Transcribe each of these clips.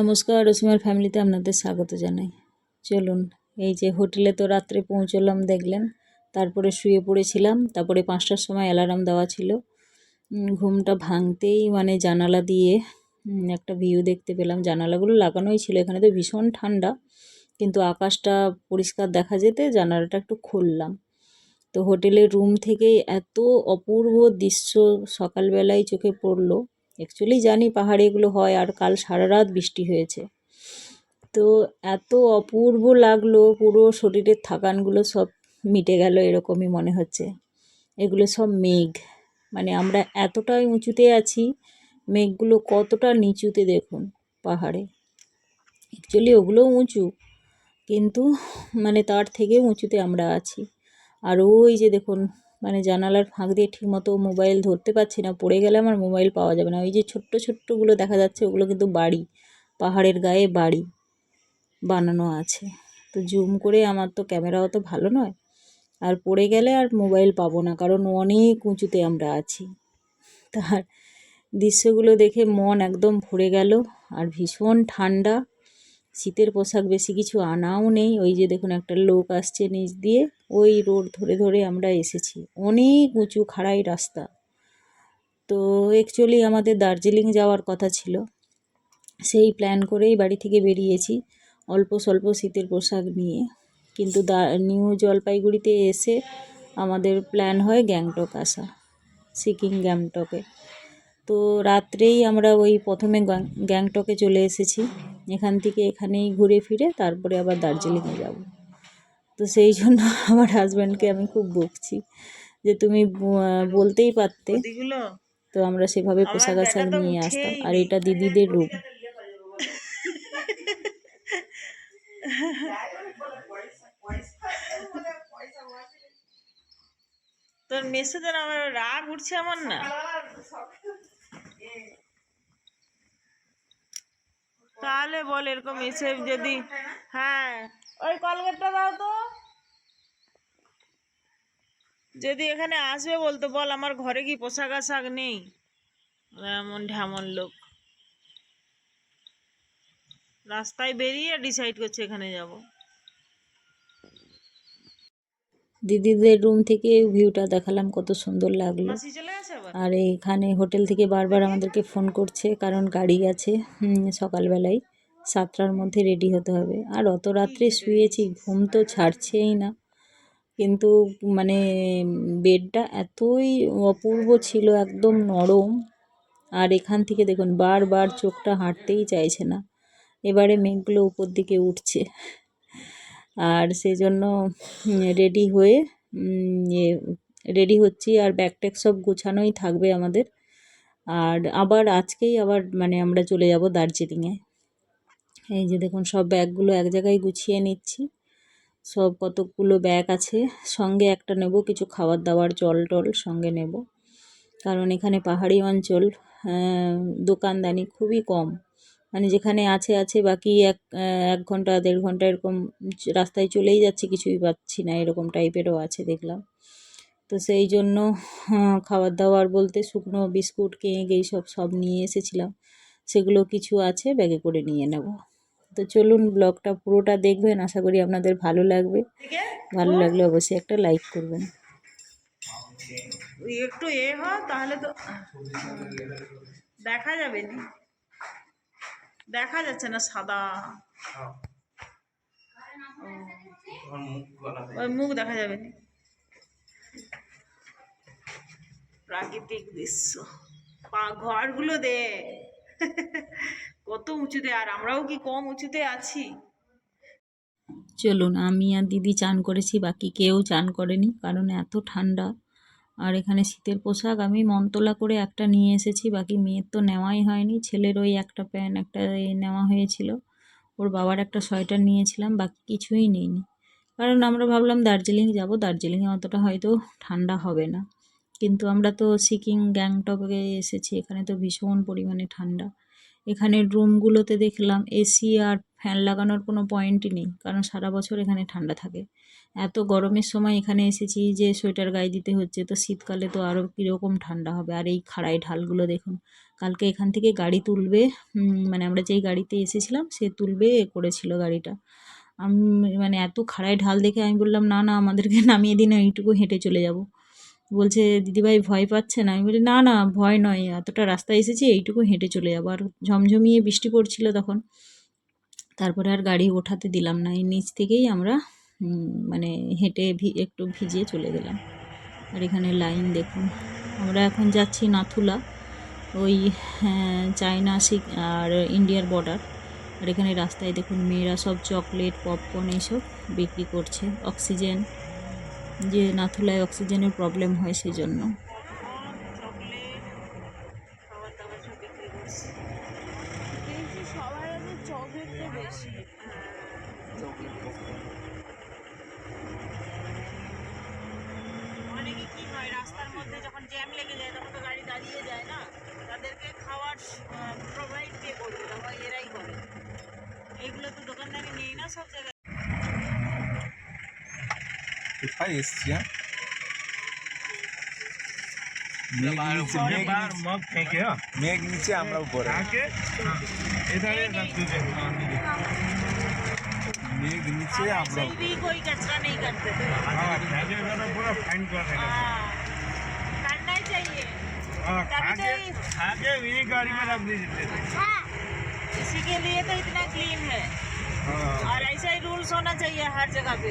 নমস্কার, রসিমার ফ্যামিলিতে আপনাদের স্বাগত জানাই। চলুন, এই যে হোটেলে তো রাত্রে পৌঁছলাম দেখলেন, তারপরে শুয়ে পড়েছিলাম। তারপরে 5টার সময় অ্যালার্ম দেওয়া ছিল। ঘুমটা ভাঙতেই মানে জানালা দিয়ে একটা ভিউ দেখতে পেলাম। জানালাগুলো লাগানোই ছিল, এখানে তো ভীষণ ঠান্ডা, কিন্তু আকাশটা পরিষ্কার দেখা যেতে জানালাটা একটু খুললাম। তো হোটেলের রুম থেকেই এত অপূর্ব দৃশ্য সকালবেলায় চোখে পড়লো। অ্যাকচুয়ালি জানি পাহাড়ে এগুলো হয়, আর কাল সারা রাত বৃষ্টি হয়েছে। তো এত অপূর্ব লাগলো, পুরো শরীরের থাকানগুলো সব মিটে গেল এরকমই মনে হচ্ছে। এগুলো সব মেঘ, মানে আমরা এতটাই উঁচুতে আছি, মেঘগুলো কতটা নিচুতে দেখুন পাহাড়ে। অ্যাকচুয়ালি ওগুলোও উঁচু, কিন্তু মানে তার থেকে উঁচুতে আমরা আছি। আর ওই যে দেখুন, মানে জানালার ফাঁক দিয়ে ঠিকমতো মোবাইল ধরতে পারছি না, পড়ে গেলে আমার মোবাইল পাওয়া যাবে না। ওই যে ছোট্ট ছোট্টগুলো দেখা যাচ্ছে, ওগুলো কিন্তু বাড়ি, পাহাড়ের গায়ে বাড়ি বানানো আছে। তো জুম করে, আমার তো ক্যামেরা অত ভালো নয়, আর পড়ে গেলে আর মোবাইল পাবো না, কারণ অনেক উঁচুতে আমরা আছি। তার দৃশ্যগুলো দেখে মন একদম ভরে গেল। আর ভীষণ ঠান্ডা, শীতের পোশাক বেশি কিছু আনাও নেই। ওই যে দেখুন, একটা লোক আসছে নিচ দিয়ে, ওই রোড ধরে ধরে আমরা এসেছি। অনেক উঁচু খাড়াই রাস্তা। তো অ্যাকচুয়ালি আমাদের দার্জিলিং যাওয়ার কথা ছিল, সেই প্ল্যান করেই বাড়ি থেকে বেরিয়েছি অল্প স্বল্প শীতের পোশাক নিয়ে। কিন্তু নিউ জলপাইগুড়িতে এসে আমাদের প্ল্যান হয় গ্যাংটক আসা, সিকিম গ্যাংটকে। তো রাত্রেই আমরা ওই প্রথমে গ্যাংটকে চলে এসেছি। এখান থেকে এখানেই ঘুরে ফিরে তারপরে আবার দার্জিলিংয়ে যাব। তো সেই জন্য আমার হাজব্যান্ডকে আমি খুব বকছি যে তুমি বলতেই পারতে, তো আমরা সেভাবে পোশাক আশাক নিয়ে আসতাম। আর এটা দিদিদের রুম। তোর মেসেজের আমার রাগ উঠছে আমার না। তাহলে বল এরকম এসে যদি, হ্যাঁ ওই কলগেটটা দাও তো, যদি এখানে আসবে বলতো বল আমার ঘরে কি পোশাক আশাক নেই। এমন ঢেমন লোক, রাস্তায় বেরিয়ে ডিসাইড করছে এখানে যাব। দিদিদের রুম থেকে ভিউটা দেখালাম, কত সুন্দর লাগলো। মাসি চলে গেছে আবার। আর এখানে হোটেল থেকে বারবার আমাদেরকে ফোন করছে, কারণ গাড়ি আছে সকালবেলায় 7টার মধ্যে রেডি হতে হবে। আর অত রাত্রে শুয়েছি, ঘুম তো ছাড়ছেই না। কিন্তু মানে বেডটা এতই অপূর্ব ছিল, একদম নরম। আর এখান থেকে দেখুন বারবার চোখটা হাঁটতেই চাইছে না। এবারে মেঘগুলো উপর দিকে উঠছে, আর সেজন্য রেডি হয়ে রেডি হচ্ছি। আর ব্যাগ ট্যাগ সব গোছানোই থাকবে আমাদের। আর আবার আজকেই আবার মানে আমরা চলে যাব দার্জিলিংয়ে। এই যে দেখুন, সব ব্যাগগুলো এক জায়গায় গুছিয়ে নিচ্ছি। সব কতকগুলো ব্যাগ আছে, সঙ্গে একটা নেব কিছু খাবার দাবার, জল টল সঙ্গে নেব। কারণ এখানে পাহাড়ি অঞ্চল, দোকানদানি খুবই কম। মানে যেখানে আছে আছে, বাকি এক ঘন্টা 1.5 ঘন্টা এরকম রাস্তায় চলেই যাচ্ছে, কিছুই পাচ্ছি না, এরকম টাইপেরও আছে দেখলাম। তো সেই জন্য খাবার দাবার বলতে শুকনো বিস্কুট, কেক এইসব সব নিয়ে এসেছিলাম, সেগুলো কিছু আছে ব্যাগে করে নিয়ে নেব। তো চলুন, ব্লগটা পুরোটা দেখবেন, আশা করি আপনাদের ভালো লাগবে। ভালো লাগলে অবশ্যই একটা লাইক করবেন। একটু তাহলে তো দেখা যাবে না, দেখা যাচ্ছে না, সাদা ওই মুখ দেখা যাবে না। প্রাকৃতিক দৃশ্য, ঘরগুলো দে কত উঁচুতে, আর আমরাও কি কম উঁচুতে আছি। চলুন, আমি আর দিদি চান করেছি, বাকি কেউ চান করেনি, কারণ এত ঠান্ডা। আর এখানে শীতের পোশাক আমি মনতলা করে একটা নিয়ে এসেছি, বাকি মেয়ের তো নেওয়াই হয়নি। ছেলের ওই একটা প্যান্ট একটা নেওয়া হয়েছিল, ওর বাবার একটা সোয়েটার নিয়েছিলাম, বাকি কিছুই নেইনি। কারণ আমরা ভাবলাম দার্জিলিং যাব, দার্জিলিংয়ে অতটা হয়তো ঠান্ডা হবে না। কিন্তু আমরা তো সিকিম গ্যাংটকে এসেছি, এখানে তো ভীষণ পরিমাণে ঠান্ডা। এখানের রুমগুলোতে দেখলাম এসি আর ফ্যান লাগানোর কোনো পয়েন্টই নেই, কারণ সারা বছর এখানে ঠান্ডা থাকে। এত গরমের সময় এখানে এসেছি যে সোয়েটার গায়ে দিতে হচ্ছে, তো শীতকালে তো আরও কীরকম ঠান্ডা হবে। আর এই খাড়াই ঢালগুলো দেখুন, কালকে এখান থেকে গাড়ি তুলবে, মানে আমরা যেই গাড়িতে এসেছিলাম সে তুলবে করেছিল গাড়িটা। আমি মানে এত খাড়াই ঢাল দেখে আমি বললাম, না না আমাদেরকে নামিয়ে দিন, এইটুকু হেঁটে চলে যাব। বলছে দিদিভাই ভয় পাচ্ছেন? আমি বলি না না ভয় নয়, এতটা রাস্তা এসেছি এইটুকু হেঁটে চলে যাবো। আর ঝমঝমিয়ে বৃষ্টি পড়ছিল তখন, তারপরে আর গাড়ি ওঠাতে দিলাম না, এই নিচ থেকেই আমরা মানে হেঁটে একটু ভিজিয়ে চলে গেলাম। আর এখানে লাইন দেখুন, আমরা এখন যাচ্ছি নাথুলা, ওই চায়না আর ইন্ডিয়ার বর্ডার। আর এখানে রাস্তায় দেখুন মেয়েরা সব চকলেট পপকর্ন এইসব বিক্রি করছে। অক্সিজেন, যে নাথুলায় অক্সিজেনের প্রবলেম হয় সেই জন্য। চকলেট খাবার দাবার সব বিক্রি করছে, কিন্তু সবাই চকলেটটা বেশি। অনেকে কি হয়, রাস্তার মধ্যে যখন জ্যাম লেগে যায় তখন তো গাড়ি দাঁড়িয়ে যায় না, তাদেরকে খাওয়ার প্রোভাইড কে করবে, তখন এরাই করে। এইগুলো তো দোকানদারি নেই না সব জায়গায়। কোথায় এসছি? মেঘ নিচে আমরা উপরে, मेघ नीचे आप लोग भी कोई कचरा नहीं करते थे। पूरा फाइन कर देगा। करना चाहिए, आगे यही गाड़ी में रख दीजिए। इसी के लिए तो इतना क्लीन है। और ऐसा ही रूल्स होना चाहिए हर जगह पे,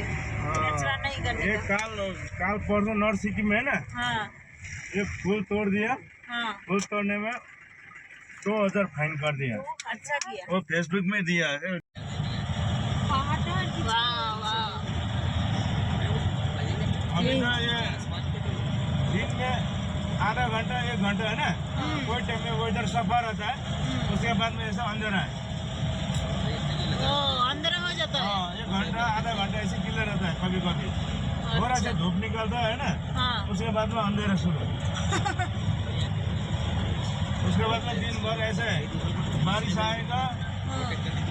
कचरा नहीं करने ये का। काल परसों नॉर्थ सिटी में है ना, हाँ ये पुल तोड़ दिया, हाँ, पुल तोड़ने में 2000 फाइन कर दिया। अच्छा किया। वो फेसबुक में दिया है। वाह वाह, अभी ना ये दिन में आधा घंटा 1 घंटा है ना, कोई टाइम में वो इधर सफा रहता है, उसके बाद में ऐसा अंधेरा है। ओ अंदर हो जाता है। हाँ, 1 घंटा आधा घंटा ऐसे क्लियर रहता है कभी कभी, थोड़ा सा धूप निकलता है ना, हाँ उसके बाद में अंधेरा शुरू। उसके बाद में दिन भर ऐसे है, बारिश आएगा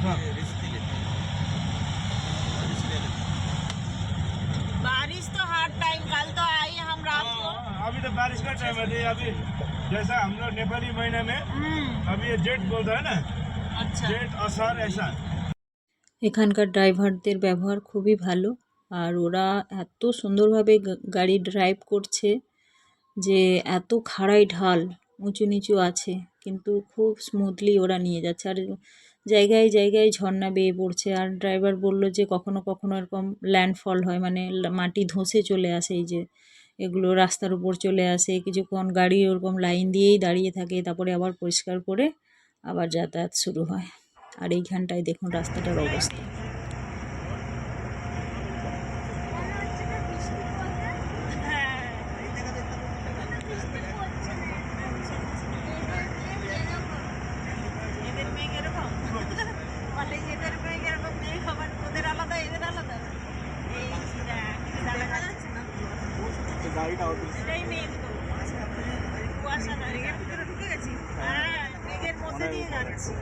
सब। बारिश तो हर टाइम, कल तो आई हम रात को। अभी तो बारिश का टाइम है, अभी जैसा हम लोग नेपाली महीने में अभी ये जेठ बोलता है ना, अच्छा जेठ आषाढ़ ऐसा। এখানকার ড্রাইভারদের ব্যবহার খুবই ভালো, আর ওরা এত সুন্দরভাবে গাড়ি ড্রাইভ করছে যে এত খাড়াই ঢাল উঁচু নিচু আছে, কিন্তু খুব স্মুথলি ওরা নিয়ে যাচ্ছে। আর জায়গায় জায়গায় ঝর্ণা বেয়ে পড়ছে। আর ড্রাইভার বলল যে কখনো কখনো এরকম ল্যান্ডফল হয়, মানে মাটি ধসে চলে আসে, এই যে এগুলো রাস্তার উপর চলে আসে, কিছুক্ষণ গাড়ি ওরকম লাইন দিয়েই দাঁড়িয়ে থাকে, তারপরে আবার পরিষ্কার করে আবার যাতায়াত শুরু হয়। আর এইখানটায় দেখুন রাস্তাটার অবস্থা। এদের মেঘ এরকম, বলে এদের মেঘ এরকম নেই, খবর ওদের আলাদা এদের আলাদা। এই দেখা যাচ্ছে না, এটাই মেঘ তো, কুয়াশা না, এর ভিতরে ঢুকে গেছি। হ্যাঁ মেঘের মধ্যে দিয়ে যাচ্ছি,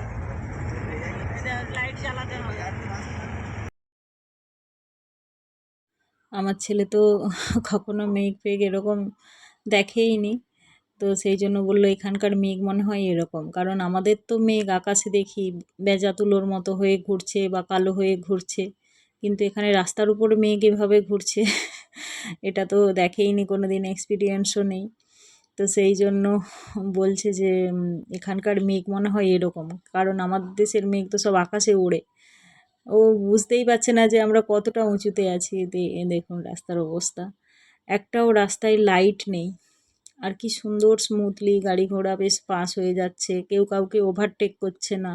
লাইট জ্বালাতে হবে। আমার ছেলে তো কখনো মেঘ ফেঘ এরকম দেখেই নি, তো সেই জন্য বললো এখানকার মেঘ মনে হয় এরকম। কারণ আমাদের তো মেঘ আকাশে দেখি বেজা তুলোর মতো হয়ে ঘুরছে বা কালো হয়ে ঘুরছে, কিন্তু এখানে রাস্তার উপরে মেঘ এভাবে ঘুরছে এটা তো দেখেইনি, কোনো দিন এক্সপিরিয়েন্সও নেই। তো সেই জন্য বলছে যে এখানকার মেঘ মনে হয় এরকম, কারণ আমাদের দেশের মেঘ তো সব আকাশে ওড়ে। ও বুঝতেই পারছে না যে আমরা কতটা উঁচুতে আছি। দেখুন রাস্তার অবস্থা, একটাও রাস্তায় লাইট নেই। আর কি সুন্দর স্মুথলি গাড়ি ঘোড়া বেশ পাস হয়ে যাচ্ছে, কেউ কাউকে ওভারটেক করছে না,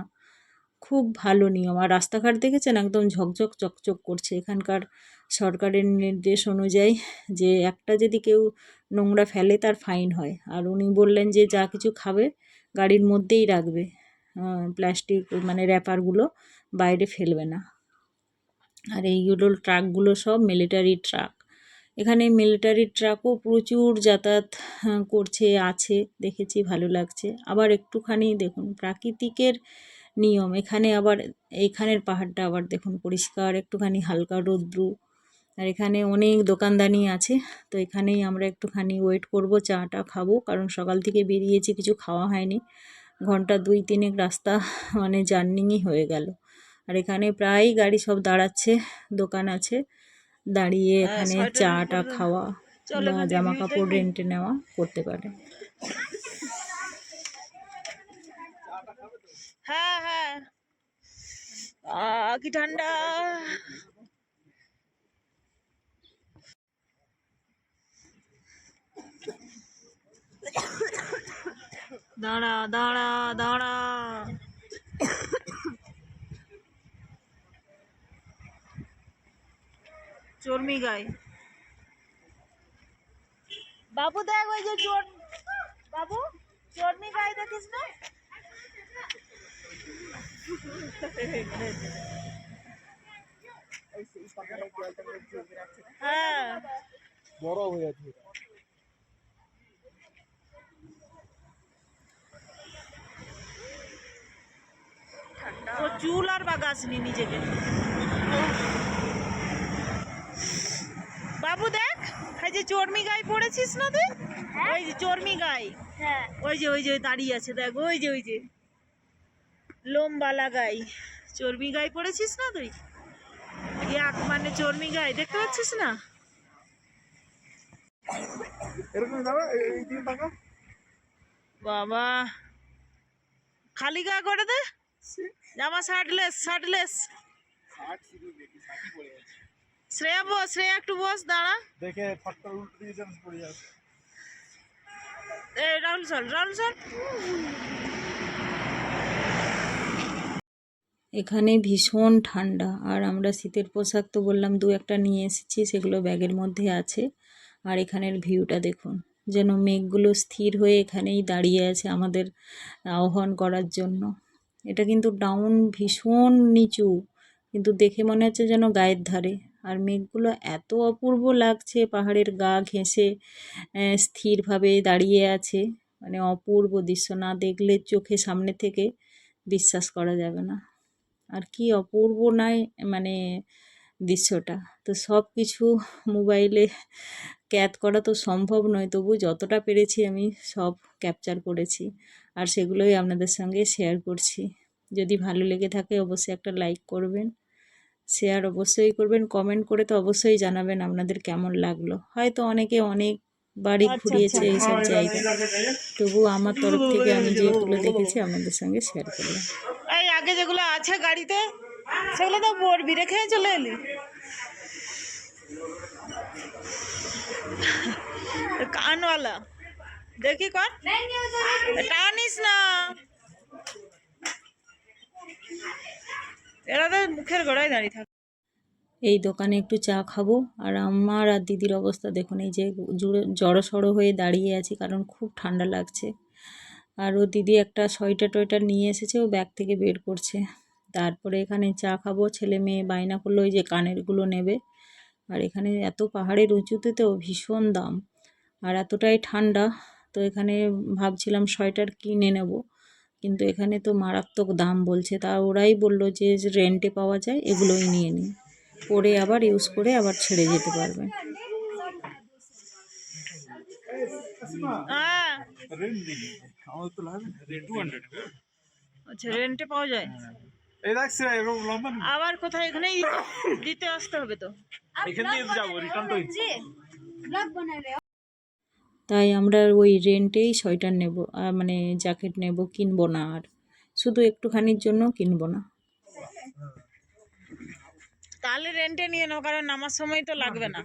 খুব ভালো নিয়ম। আর রাস্তাঘাট দেখেছেন একদম ঝকঝক চকচক করছে। এখানকার সরকারের নির্দেশ অনুযায়ী যে একটা যদি কেউ নোংরা ফেলে তার ফাইন হয়। আর উনি বললেন যে যা কিছু খাবে গাড়ির মধ্যেই রাখবে, প্লাস্টিক মানে র্যাপারগুলো বাইরে ফেলবে না। আর এইগুলো ট্রাকগুলো সব মিলিটারি ট্রাক, এখানে মিলিটারি ট্রাকও প্রচুর যাতায়াত করছে আছে, দেখেছি, ভালো লাগছে। আবার একটুখানি দেখুন প্রাকৃতিকের নিয়ম, এখানে আবার এইখানের পাহাড়টা আবার দেখুন পরিষ্কার, একটুখানি হালকা রৌদ্রু, আর এখানে অনেক দোকানদানি আছে। তো এখানেই আমরা একটুখানি ওয়েট করব, চাটা খাবো, কারণ সকাল থেকে বেরিয়েছি, কিছু খাওয়া হয়নি। ঘন্টা 2-3 রাস্তা মানে জার্নিই হয়ে গেল। আর এখানে প্রায় গাড়ি সব দাঁড়াচ্ছে, দোকান আছে, দাঁড়িয়ে এখানে চাটা খাওয়া বা জামা কাপড় রেন্টে নেওয়া করতে পারে। হ্যাঁ হ্যাঁ, কি ঠান্ডা। দাঁড়া দাঁড়া দাঁড়া। চর্মি গায়ে বাবু, দেখ ওই যে চোর বাবু, চর্মি গায়ে দেখিস না? হ্যাঁ, বড় হয়ে আছে। তো চুল আর বাগাসনি নিজেকে। বাবু দেখ, এই যে চর্মি গায়ে পড়েছিস না তুই? ওই যে চর্মি গায়ে, ওই যে দাঁড়িয়ে আছে দেখ, ওই যে লোমবালা গাই, চর্মি গায়ে পড়েছিস না তুই? এক মানে চর্মি গায়ে দেখতে পাচ্ছিস না? এরকম দাঁড়া, এই দিকে তাকা। বাবা, খালি গা করে দে জামা, শার্টলেস। শ্রেয়া বস, শ্রেয়া একটু বস, দাঁড়া। দেখে ফটটা উল্টো দিকে চান্স পড়ে যাবে। রাহুল চল। এখানে ভীষণ ঠান্ডা, আর আমরা শীতের পোশাক তো বললাম 2-1টা নিয়ে এসেছি, সেগুলো ব্যাগের মধ্যে আছে। আর এখানের ভিউটা দেখুন, যেন মেঘগুলো স্থির হয়ে এখানেই দাঁড়িয়ে আছে আমাদের আহ্বান করার জন্য। এটা কিন্তু ডাউন, ভীষণ নিচু, কিন্তু দেখে মনে হচ্ছে যেন গায়ের ধারে। আর মেঘগুলো এত অপূর্ব লাগছে, পাহাড়ের গা ঘেঁষে স্থিরভাবে দাঁড়িয়ে আছে, মানে অপূর্ব দৃশ্য, না দেখলে চোখে সামনে থেকে বিশ্বাস করা যাবে না। আর কি অপূর্ব নয় মানে দৃশ্যটা। তো সব কিছু মোবাইলে ক্যাদ করা তো সম্ভব নয়, তবু যতটা পেরেছি আমি সব ক্যাপচার করেছি, আর সেগুলোই আপনাদের সঙ্গে শেয়ার করছি। যদি ভালো লেগে থাকে অবশ্যই একটা লাইক করবেন, শেয়ার অবশ্যই করবেন, কমেন্ট করে তো অবশ্যই জানাবেন আপনাদের কেমন লাগলো। হয়তো অনেকে অনেকবারই ঘুরিয়েছে এইসব জায়গা, তবু আমার তরফ থেকে আমি যেগুলো দেখেছি আপনাদের সঙ্গে শেয়ার করলাম। এই আগে যেগুলো আছে গাড়িতে সেগুলো তো পড়বি, রেখে চলে এলি। কানওয়ালা দেখি কর, টানিস না, এরা তো মুখের গোড়ায় দাঁড়িয়ে থাকে। এই দোকানে একটু চা খাবো। আর আমার আর দিদির অবস্থা দেখুন, এই যে জড়সড় হয়ে দাঁড়িয়ে আছি, কারণ খুব ঠান্ডা লাগছে। আর ও দিদি একটা সোয়েটার নিয়ে এসেছে, ও ব্যাগ থেকে বের করছে। তারপরে এখানে চা খাবো, ছেলে মেয়ে বায়না করলো ওই যে কানেরগুলো নেবে। আর এখানে এত পাহাড়ের উঁচুতে তো ভীষণ দাম, আর এতটাই ঠান্ডা, তো এখানে ভাবছিলাম সোয়েটার কিনে নেব, কিন্তু এখানে তো মারাত্মক দাম বলছে। তা ওরাই বললো যে রেন্টে পাওয়া যায়, এগুলোই নিয়ে নিন, পরে আবার ইউজ করে আবার ছেড়ে যেতে পারবেন। হ্যাঁ, রেন্ট দিবি আমার তো লাগে 200। আচ্ছা, রেন্টে পাওয়া যায়। এই দেখছে এরকম লম্বা না। আবার কোথায়, এখানেই দিতে আসতে হবে তো। এখান দিয়ে যাবো, রিটার্ন তো তাই আমরা ওই রেন্টেই সোয়েটার নেব, আর মানে জ্যাকেট নেব, কিনবো না, আর শুধু একটুখানির জন্য কিনবো না। তাহলে রেন্টে নিয়ে নাও, কারণ নামার সময় তো লাগবে না।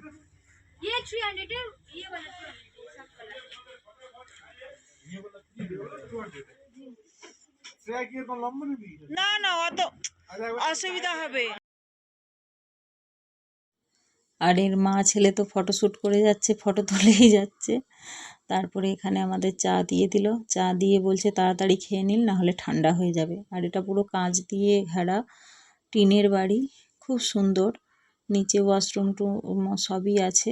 শ্রেয়া কি এরকম লম্বা নিবি? না, অত অসুবিধা হবে। আর এর মা ছেলে তো ফটোশ্যুট করে যাচ্ছে, ফটো তুলেই যাচ্ছে। তারপরে এখানে আমাদের চা দিয়ে দিল, চা দিয়ে বলছে তাড়াতাড়ি খেয়ে নিন, না হলে ঠান্ডা হয়ে যাবে। আর এটা পুরো কাঁচ দিয়ে ঘেরা টিনের বাড়ি, খুব সুন্দর, নিচে ওয়াশরুম সবই আছে।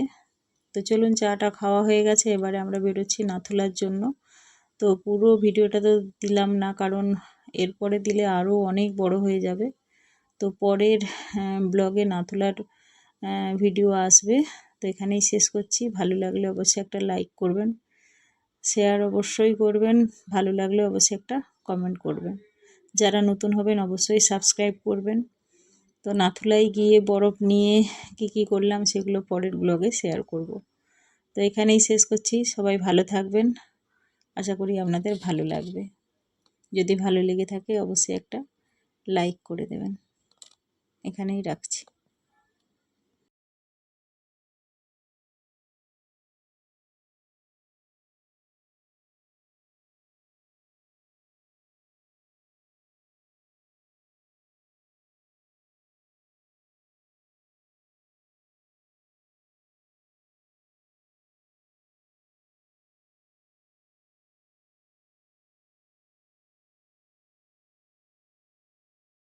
তো চলুন, চাটা খাওয়া হয়ে গেছে, এবারে আমরা বেরোচ্ছি নাথুলার জন্য। তো পুরো ভিডিওটা তো দিলাম না, কারণ এরপরে দিলে আরও অনেক বড় হয়ে যাবে। তো পরের ব্লগে নাথুলার ভিডিও আসবে। তো এখানেই শেষ করছি। ভালো লাগলে অবশ্যই একটা লাইক করবেন, শেয়ার অবশ্যই করবেন, ভালো লাগলে অবশ্যই একটা কমেন্ট করবেন। যারা নতুন হবেন অবশ্যই সাবস্ক্রাইব করবেন। তো নাথুলাই গিয়ে বরফ নিয়ে কি করলাম সেগুলো পরের ব্লগে শেয়ার করব। তো এখানেই শেষ করছি। সবাই ভালো থাকবেন, আশা করি আপনাদের ভালো লাগবে। যদি ভালো লেগে থাকে অবশ্যই একটা লাইক করে দেবেন। এখানেই রাখছি।